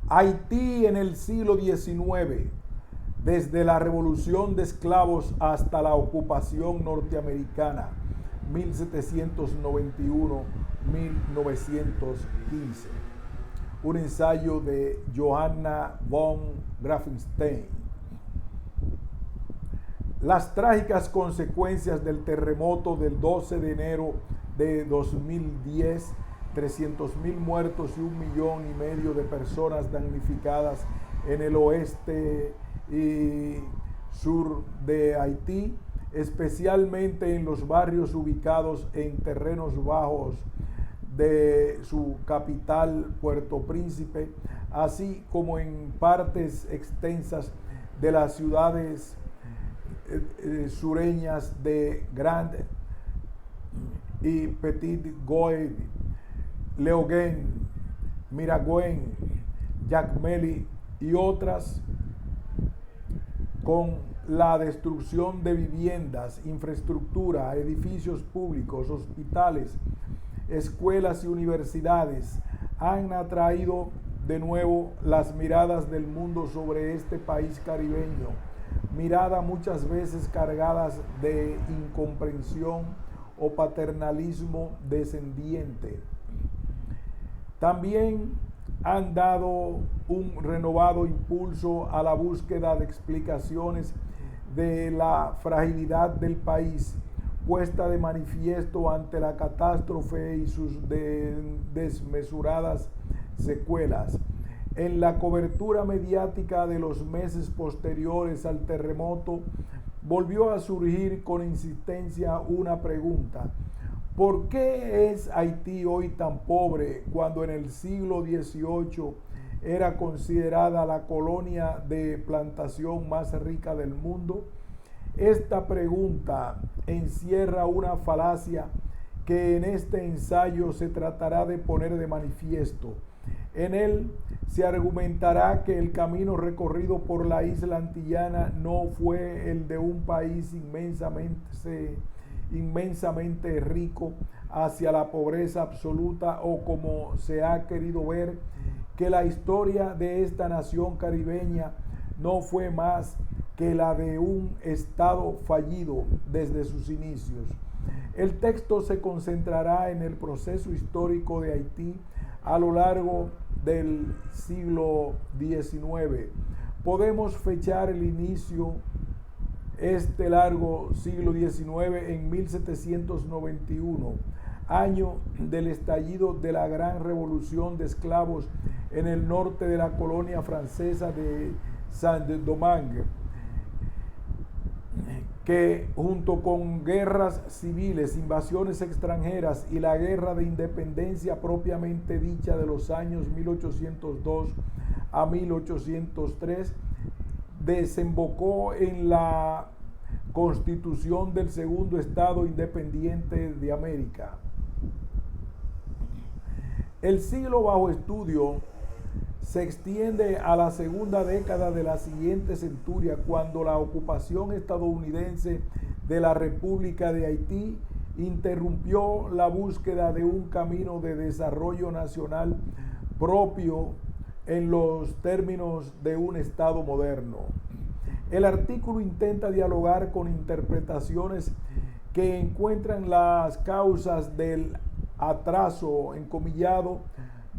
Haití en el siglo XIX, desde la revolución de esclavos hasta la ocupación norteamericana, 1791-1915. Un ensayo de Johanna von Grafenstein. Las trágicas consecuencias del terremoto del 12 de enero de 2010, 300.000 muertos y 1,5 millones de personas damnificadas en el oeste y sur de Haití, especialmente en los barrios ubicados en terrenos bajos de su capital, Puerto Príncipe, así como en partes extensas de las ciudades sureñas de Grand y Petit Goâve, Léogâne, Miragoâne, Jacmel y otras, con la destrucción de viviendas, infraestructura, edificios públicos, hospitales, escuelas y universidades, han atraído de nuevo las miradas del mundo sobre este país caribeño, miradas muchas veces cargadas de incomprensión o paternalismo descendiente. También han dado un renovado impulso a la búsqueda de explicaciones de la fragilidad del país, puesta de manifiesto ante la catástrofe y sus desmesuradas secuelas. En la cobertura mediática de los meses posteriores al terremoto, volvió a surgir con insistencia una pregunta: ¿por qué es Haití hoy tan pobre cuando en el siglo XVIII era considerada la colonia de plantación más rica del mundo? Esta pregunta encierra una falacia que en este ensayo se tratará de poner de manifiesto. En él se argumentará que el camino recorrido por la isla antillana no fue el de un país inmensamente rico hacia la pobreza absoluta, o como se ha querido ver, que la historia de esta nación caribeña no fue más que la de un estado fallido desde sus inicios. El texto se concentrará en el proceso histórico de Haití a lo largo del siglo XIX. Podemos fechar el inicio este largo siglo XIX en 1791, año del estallido de la gran revolución de esclavos en el norte de la colonia francesa de Saint-Domingue, que junto con guerras civiles, invasiones extranjeras y la guerra de independencia propiamente dicha de los años 1802 a 1803, desembocó en la constitución del segundo estado independiente de América. El siglo bajo estudio se extiende a la segunda década de la siguiente centuria, cuando la ocupación estadounidense de la República de Haití interrumpió la búsqueda de un camino de desarrollo nacional propio en los términos de un Estado moderno. El artículo intenta dialogar con interpretaciones que encuentran las causas del atraso, encomillado,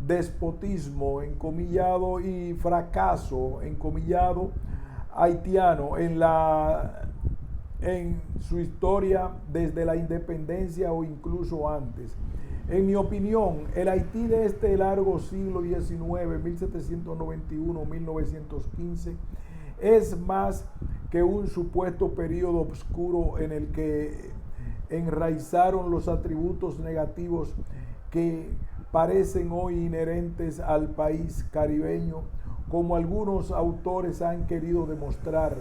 despotismo, encomillado, y fracaso, encomillado, haitiano en su historia desde la independencia o incluso antes. En mi opinión, el Haití de este largo siglo XIX, 1791-1915, es más que un supuesto periodo oscuro en el que enraizaron los atributos negativos que parecen hoy inherentes al país caribeño, como algunos autores han querido demostrar.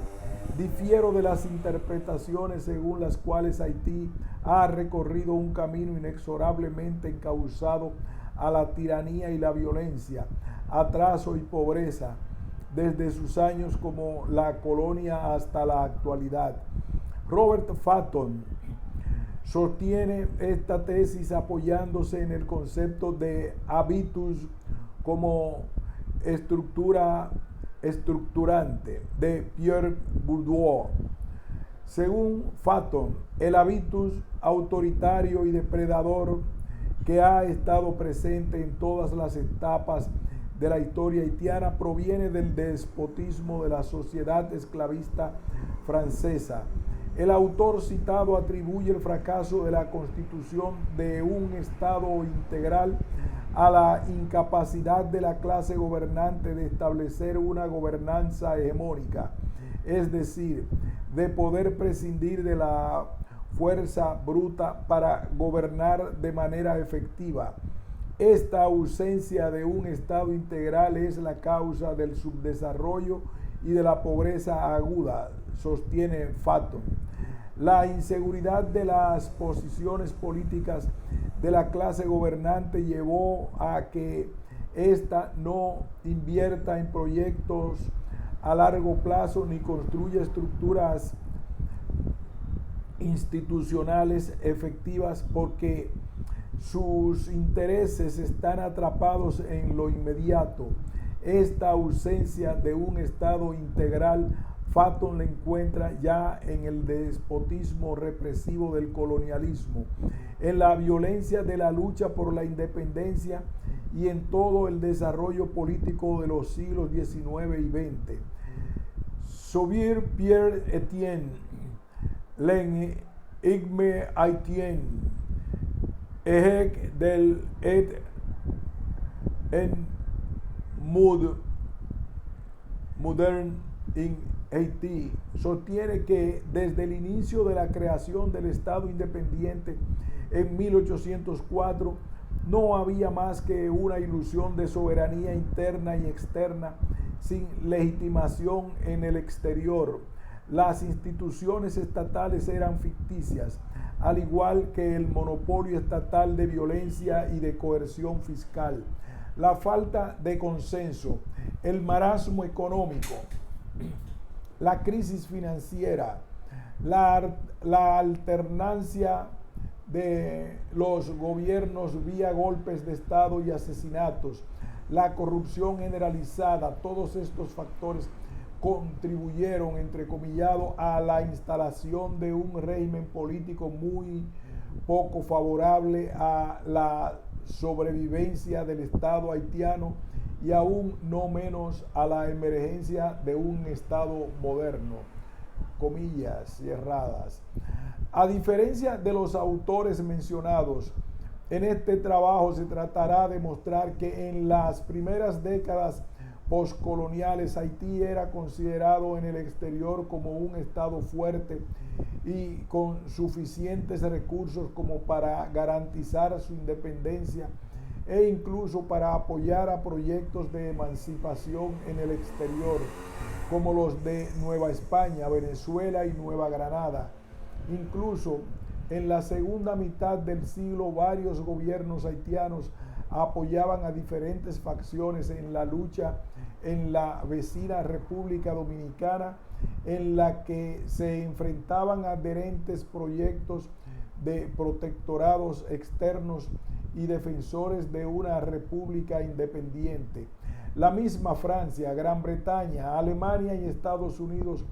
Difiero de las interpretaciones según las cuales Haití ha recorrido un camino inexorablemente encauzado a la tiranía y la violencia, atraso y pobreza, desde sus años como la colonia hasta la actualidad. Robert Fatton sostiene esta tesis apoyándose en el concepto de habitus como estructurante de Pierre Bourdieu. Según Fathom, el hábitus autoritario y depredador que ha estado presente en todas las etapas de la historia haitiana proviene del despotismo de la sociedad esclavista francesa. El autor citado atribuye el fracaso de la constitución de un Estado integral a la incapacidad de la clase gobernante de establecer una gobernanza hegemónica, es decir, de poder prescindir de la fuerza bruta para gobernar de manera efectiva. Esta ausencia de un Estado integral es la causa del subdesarrollo y de la pobreza aguda, sostiene Fathom. La inseguridad de las posiciones políticas de la clase gobernante llevó a que ésta no invierta en proyectos a largo plazo ni construya estructuras institucionales efectivas porque sus intereses están atrapados en lo inmediato. Esta ausencia de un Estado integral, Fathom la encuentra ya en el despotismo represivo del colonialismo, en la violencia de la lucha por la independencia y en todo el desarrollo político de los siglos XIX y XX. Sauvier Pierre Etienne, l'Enigme haïtien, Évêque del et en moderne in Haití, sostiene que desde el inicio de la creación del Estado independiente en 1804 no había más que una ilusión de soberanía interna y externa sin legitimación en el exterior. Las instituciones estatales eran ficticias, al igual que el monopolio estatal de violencia y de coerción fiscal. La falta de consenso, el marasmo económico, la crisis financiera, la alternancia de los gobiernos vía golpes de Estado y asesinatos, la corrupción generalizada, todos estos factores contribuyeron, entrecomillado, a la instalación de un régimen político muy poco favorable a la sobrevivencia del Estado haitiano y aún no menos a la emergencia de un Estado moderno, comillas cerradas. A diferencia de los autores mencionados, en este trabajo se tratará de mostrar que en las primeras décadas postcoloniales Haití era considerado en el exterior como un Estado fuerte y con suficientes recursos como para garantizar su independencia e incluso para apoyar a proyectos de emancipación en el exterior, como los de Nueva España, Venezuela y Nueva Granada. Incluso en la segunda mitad del siglo, varios gobiernos haitianos apoyaban a diferentes facciones en la lucha en la vecina República Dominicana, en la que se enfrentaban adherentes proyectos de protectorados externos y defensores de una república independiente. La misma Francia, Gran Bretaña, Alemania y Estados Unidos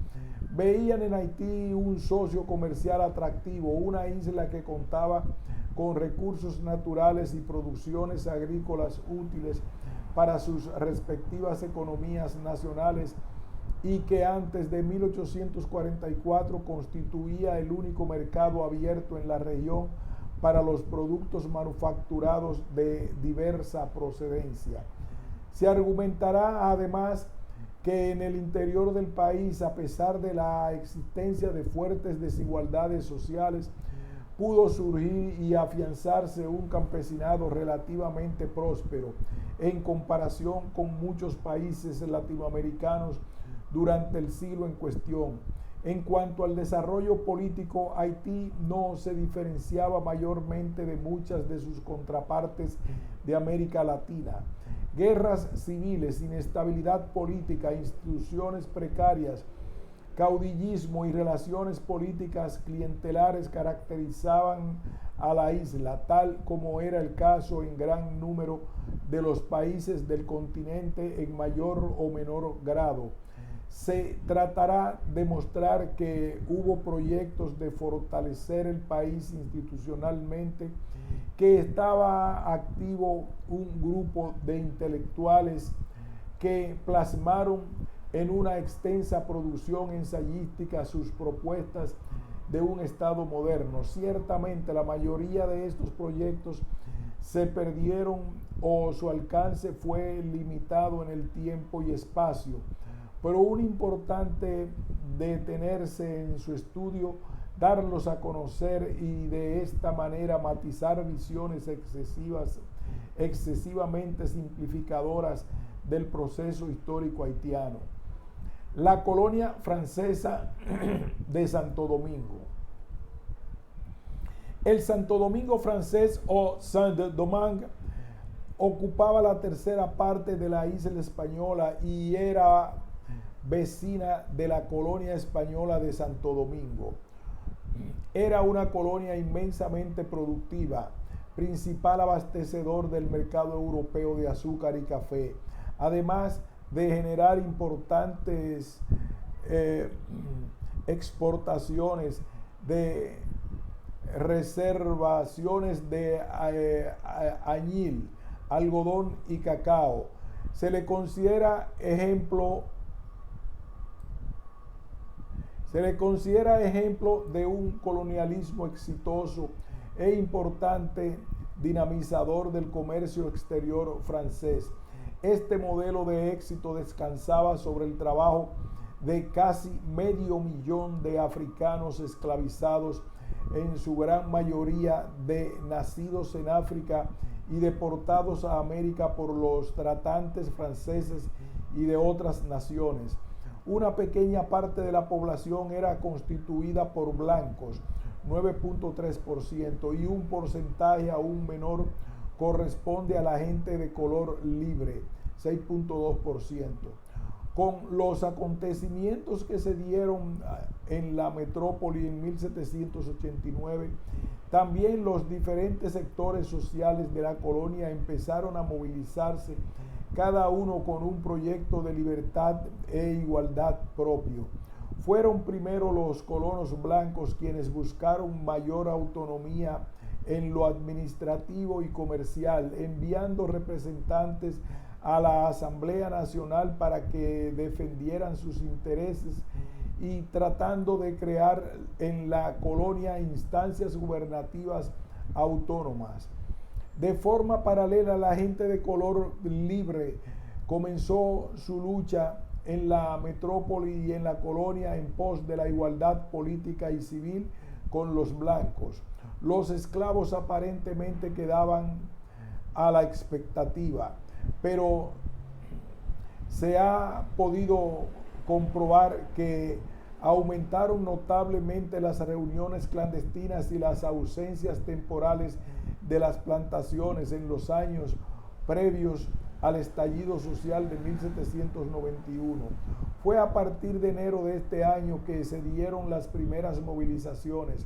veían en Haití un socio comercial atractivo, una isla que contaba con recursos naturales y producciones agrícolas útiles para sus respectivas economías nacionales y que antes de 1844 constituía el único mercado abierto en la región para los productos manufacturados de diversa procedencia. Se argumentará además que en el interior del país, a pesar de la existencia de fuertes desigualdades sociales, pudo surgir y afianzarse un campesinado relativamente próspero en comparación con muchos países latinoamericanos durante el siglo en cuestión. En cuanto al desarrollo político, Haití no se diferenciaba mayormente de muchas de sus contrapartes de América Latina. Guerras civiles, inestabilidad política, instituciones precarias, caudillismo y relaciones políticas clientelares caracterizaban a la isla, tal como era el caso en gran número de los países del continente en mayor o menor grado. Se tratará de mostrar que hubo proyectos de fortalecer el país institucionalmente, que estaba activo un grupo de intelectuales que plasmaron en una extensa producción ensayística sus propuestas de un Estado moderno. Ciertamente la mayoría de estos proyectos se perdieron o su alcance fue limitado en el tiempo y espacio, pero un importante detenerse en su estudio, darlos a conocer y de esta manera matizar visiones excesivamente simplificadoras del proceso histórico haitiano. La colonia francesa de Santo Domingo. El Santo Domingo francés o Saint-Domingue ocupaba la tercera parte de la isla española y era vecina de la colonia española de Santo Domingo. Era una colonia inmensamente productiva, principal abastecedor del mercado europeo de azúcar y café, además de generar importantes exportaciones de reservaciones de añil, algodón y cacao. Se le considera ejemplo de un colonialismo exitoso e importante dinamizador del comercio exterior francés. Este modelo de éxito descansaba sobre el trabajo de casi 500,000 de africanos esclavizados, en su gran mayoría de nacidos en África y deportados a América por los tratantes franceses y de otras naciones. Una pequeña parte de la población era constituida por blancos, 9.3%, y un porcentaje aún menor corresponde a la gente de color libre, 6.2%. Con los acontecimientos que se dieron en la metrópoli en 1789, también los diferentes sectores sociales de la colonia empezaron a movilizarse, cada uno con un proyecto de libertad e igualdad propio. Fueron primero los colonos blancos quienes buscaron mayor autonomía en lo administrativo y comercial, enviando representantes a la Asamblea Nacional para que defendieran sus intereses y tratando de crear en la colonia instancias gubernativas autónomas. De forma paralela, la gente de color libre comenzó su lucha en la metrópoli y en la colonia en pos de la igualdad política y civil con los blancos. Los esclavos aparentemente quedaban a la expectativa, pero se ha podido comprobar que aumentaron notablemente las reuniones clandestinas y las ausencias temporales de las plantaciones en los años previos al estallido social de 1791. Fue a partir de enero de este año que se dieron las primeras movilizaciones,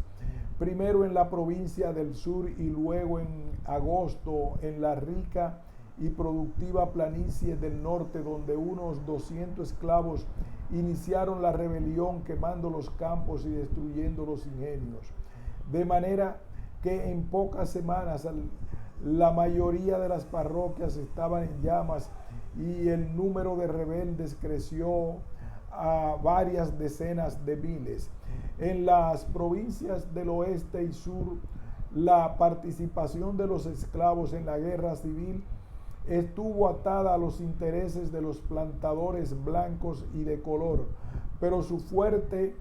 primero en la provincia del sur y luego en agosto en la rica y productiva planicie del norte, donde unos 200 esclavos iniciaron la rebelión quemando los campos y destruyendo los ingenios. De manera que en pocas semanas la mayoría de las parroquias estaban en llamas y el número de rebeldes creció a varias decenas de miles. En las provincias del oeste y sur, la participación de los esclavos en la guerra civil estuvo atada a los intereses de los plantadores blancos y de color, pero su fuerte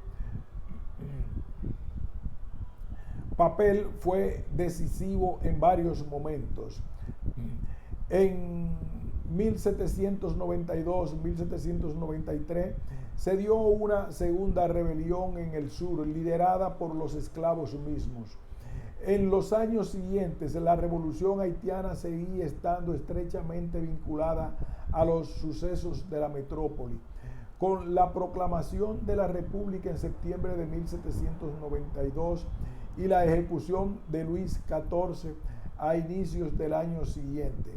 papel fue decisivo en varios momentos. En 1792-1793 se dio una segunda rebelión en el sur, liderada por los esclavos mismos. En los años siguientes, la revolución haitiana seguía estando estrechamente vinculada a los sucesos de la metrópoli. Con la proclamación de la República en septiembre de 1792 y la ejecución de Luis XIV a inicios del año siguiente,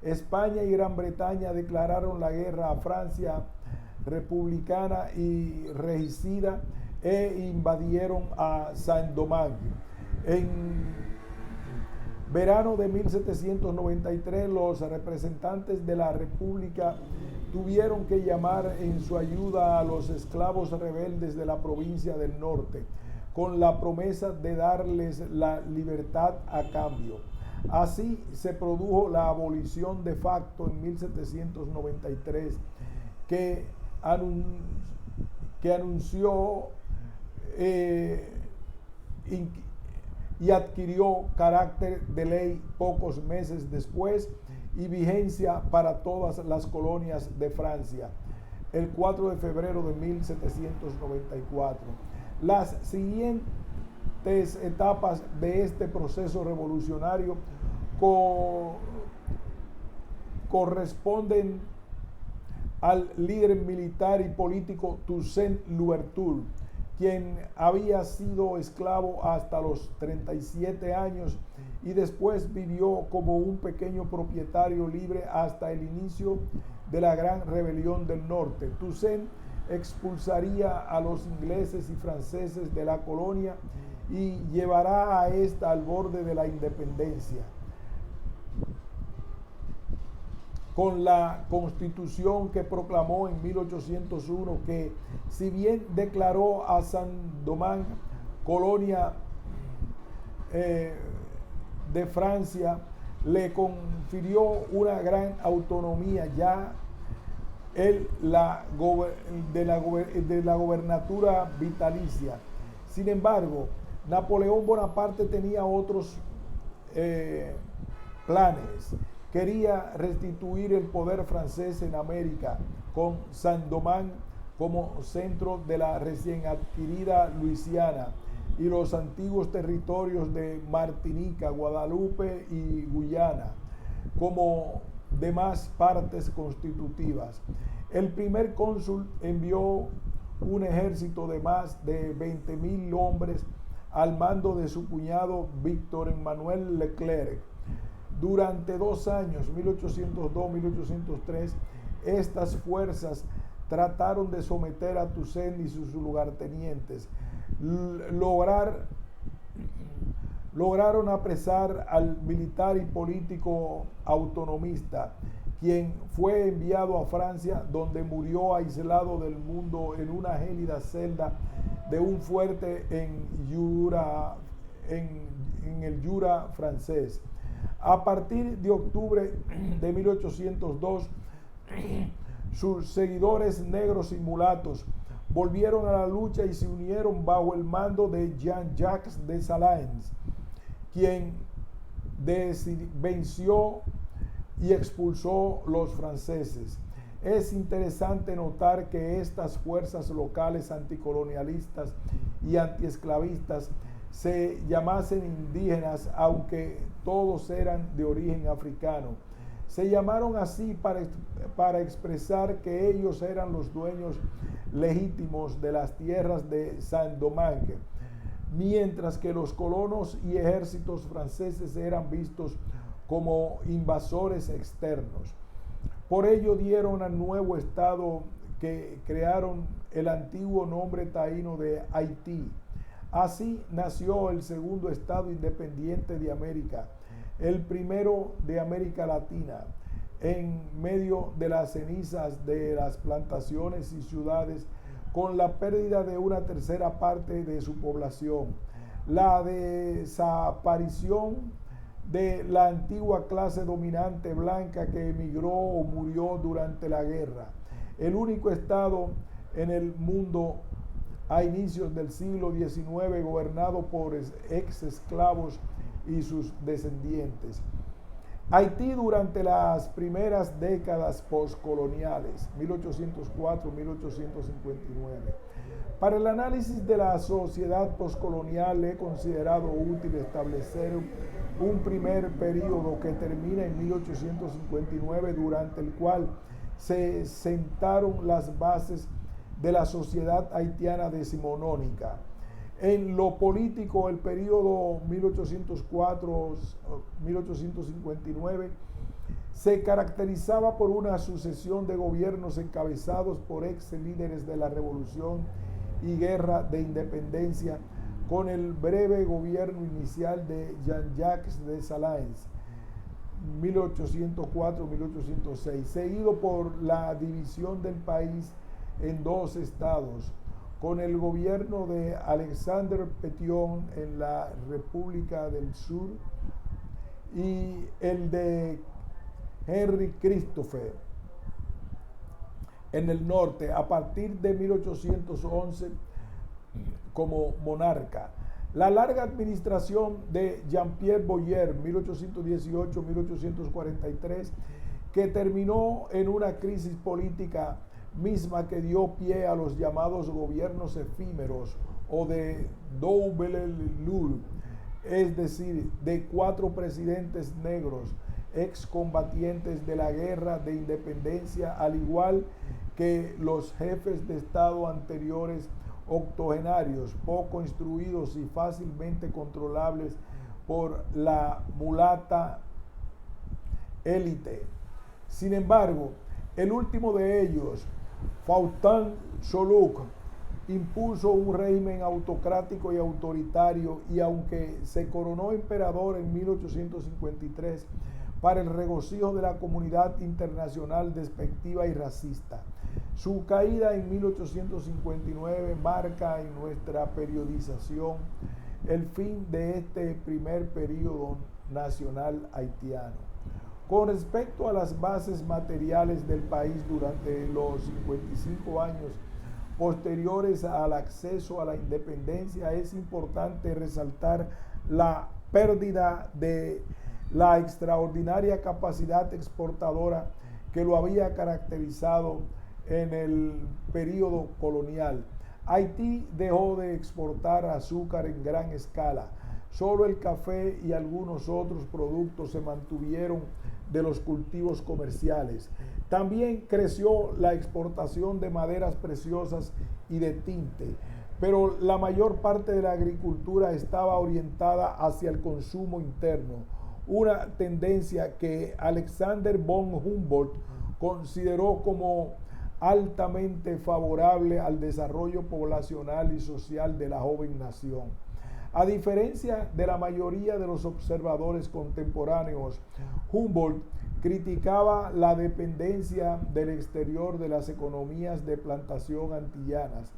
España y Gran Bretaña declararon la guerra a Francia republicana y regicida e invadieron a Saint-Domingue. En verano de 1793, los representantes de la República tuvieron que llamar en su ayuda a los esclavos rebeldes de la provincia del norte, con la promesa de darles la libertad a cambio. Así se produjo la abolición de facto en 1793, que anunció y adquirió carácter de ley pocos meses después y vigencia para todas las colonias de Francia, el 4 de febrero de 1794. Las siguientes etapas de este proceso revolucionario corresponden al líder militar y político Toussaint Louverture, quien había sido esclavo hasta los 37 años y después vivió como un pequeño propietario libre hasta el inicio de la Gran Rebelión del Norte. Toussaint expulsaría a los ingleses y franceses de la colonia y llevará a esta al borde de la independencia. Con la constitución que proclamó en 1801, que si bien declaró a Saint-Domingue colonia de Francia, le confirió una gran autonomía ya de la gobernatura vitalicia. Sin embargo, Napoleón Bonaparte tenía otros planes. Quería restituir el poder francés en América, con Saint-Domingue como centro de la recién adquirida Luisiana y los antiguos territorios de Martinica, Guadalupe y Guyana como demás partes constitutivas. El primer cónsul envió un ejército de más de 20,000 hombres al mando de su cuñado Víctor Emmanuel Leclerc. Durante 2 años, 1802-1803, estas fuerzas trataron de someter a Toussaint y sus lugartenientes. Lograron apresar al militar y político autonomista, quien fue enviado a Francia, donde murió aislado del mundo en una gélida celda de un fuerte en el Jura francés. A partir de octubre de 1802, sus seguidores negros y mulatos volvieron a la lucha y se unieron bajo el mando de Jean-Jacques Dessalines, quien venció y expulsó los franceses. Es interesante notar que estas fuerzas locales anticolonialistas y antiesclavistas se llamasen indígenas, aunque todos eran de origen africano. Se llamaron así para expresar que ellos eran los dueños legítimos de las tierras de Saint-Domingue, mientras que los colonos y ejércitos franceses eran vistos como invasores externos. Por ello dieron al nuevo estado que crearon el antiguo nombre taíno de Haití. Así nació el segundo estado independiente de América, el primero de América Latina, en medio de las cenizas de las plantaciones y ciudades, con la pérdida de una tercera parte de su población, la desaparición de la antigua clase dominante blanca que emigró o murió durante la guerra. El único estado en el mundo a inicios del siglo XIX gobernado por ex esclavos y sus descendientes. Haití durante las primeras décadas postcoloniales, 1804-1859. Para el análisis de la sociedad postcolonial he considerado útil establecer un primer periodo que termina en 1859, durante el cual se sentaron las bases de la sociedad haitiana decimonónica. En lo político, el periodo 1804-1859 se caracterizaba por una sucesión de gobiernos encabezados por ex líderes de la Revolución y Guerra de Independencia, con el breve gobierno inicial de Jean-Jacques Dessalines, 1804-1806, seguido por la división del país en dos estados, con el gobierno de Alexandre Pétion en la República del Sur y el de Henri Christophe en el norte, a partir de 1811 como monarca. La larga administración de Jean-Pierre Boyer, 1818-1843, que terminó en una crisis política misma que dio pie a los llamados gobiernos efímeros o de double lure, es decir, de 4 presidentes negros, excombatientes de la guerra de independencia, al igual que los jefes de Estado anteriores, octogenarios, poco instruidos y fácilmente controlables por la mulata élite. Sin embargo, el último de ellos, Faustin Soulouque, impuso un régimen autocrático y autoritario, y aunque se coronó emperador en 1853, para el regocijo de la comunidad internacional despectiva y racista, su caída en 1859 marca en nuestra periodización el fin de este primer periodo nacional haitiano. Con respecto a las bases materiales del país durante los 55 años posteriores al acceso a la independencia, es importante resaltar la pérdida de la extraordinaria capacidad exportadora que lo había caracterizado en el período colonial. Haití dejó de exportar azúcar en gran escala. Solo el café y algunos otros productos se mantuvieron de los cultivos comerciales. También creció la exportación de maderas preciosas y de tinte, pero la mayor parte de la agricultura estaba orientada hacia el consumo interno, una tendencia que Alexander von Humboldt consideró como altamente favorable al desarrollo poblacional y social de la joven nación. A diferencia de la mayoría de los observadores contemporáneos, Humboldt criticaba la dependencia del exterior de las economías de plantación antillanas,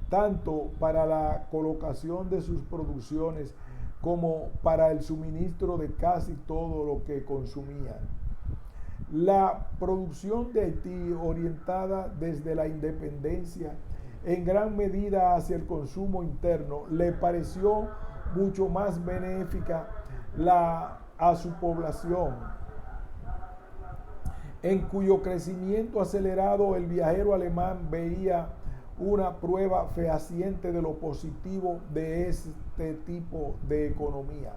tanto para la colocación de sus producciones como para el suministro de casi todo lo que consumían. La producción de Haití, orientada desde la independencia en gran medida hacia el consumo interno, le pareció mucho más benéfica a su población, en cuyo crecimiento acelerado el viajero alemán veía una prueba fehaciente de lo positivo de este tipo de economía.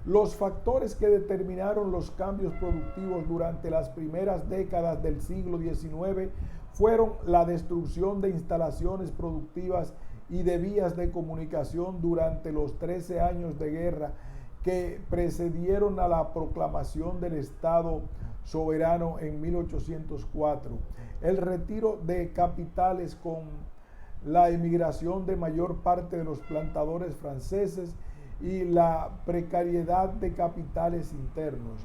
Los factores que determinaron los cambios productivos durante las primeras décadas del siglo XIX fueron la destrucción de instalaciones productivas y de vías de comunicación durante los 13 años de guerra que precedieron a la proclamación del Estado soberano en 1804, el retiro de capitales con la emigración de mayor parte de los plantadores franceses y la precariedad de capitales internos.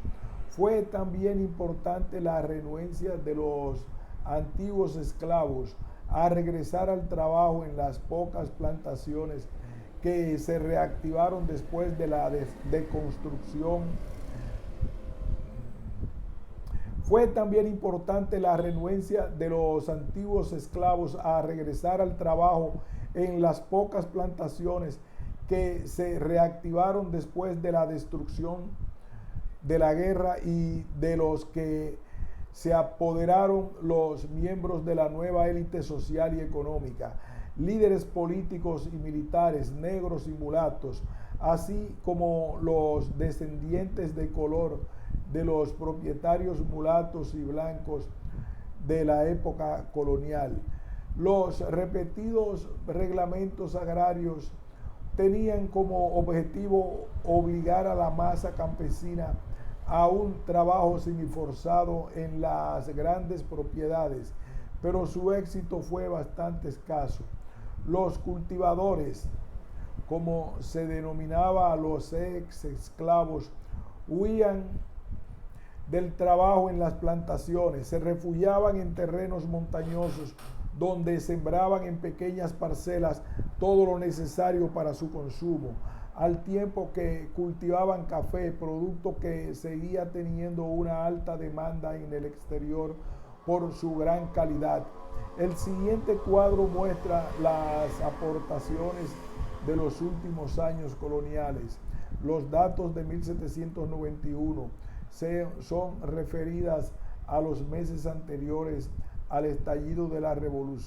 Fue también importante la renuencia de los antiguos esclavos a regresar al trabajo en las pocas plantaciones que se reactivaron después de la deconstrucción. Fue también importante la renuencia de los antiguos esclavos a regresar al trabajo en las pocas plantaciones que se reactivaron después de la destrucción de la guerra, y de los que se apoderaron los miembros de la nueva élite social y económica, líderes políticos y militares, negros y mulatos, así como los descendientes de color de los propietarios mulatos y blancos de la época colonial. Los repetidos reglamentos agrarios tenían como objetivo obligar a la masa campesina a un trabajo semiforzado en las grandes propiedades, pero su éxito fue bastante escaso. Los cultivadores, como se denominaba a los ex esclavos, huían del trabajo en las plantaciones, se refugiaban en terrenos montañosos donde sembraban en pequeñas parcelas todo lo necesario para su consumo, al tiempo que cultivaban café, producto que seguía teniendo una alta demanda en el exterior por su gran calidad. El siguiente cuadro muestra las aportaciones de los últimos años coloniales. Los datos de 1791 son referidas a los meses anteriores al estallido de la Revolución.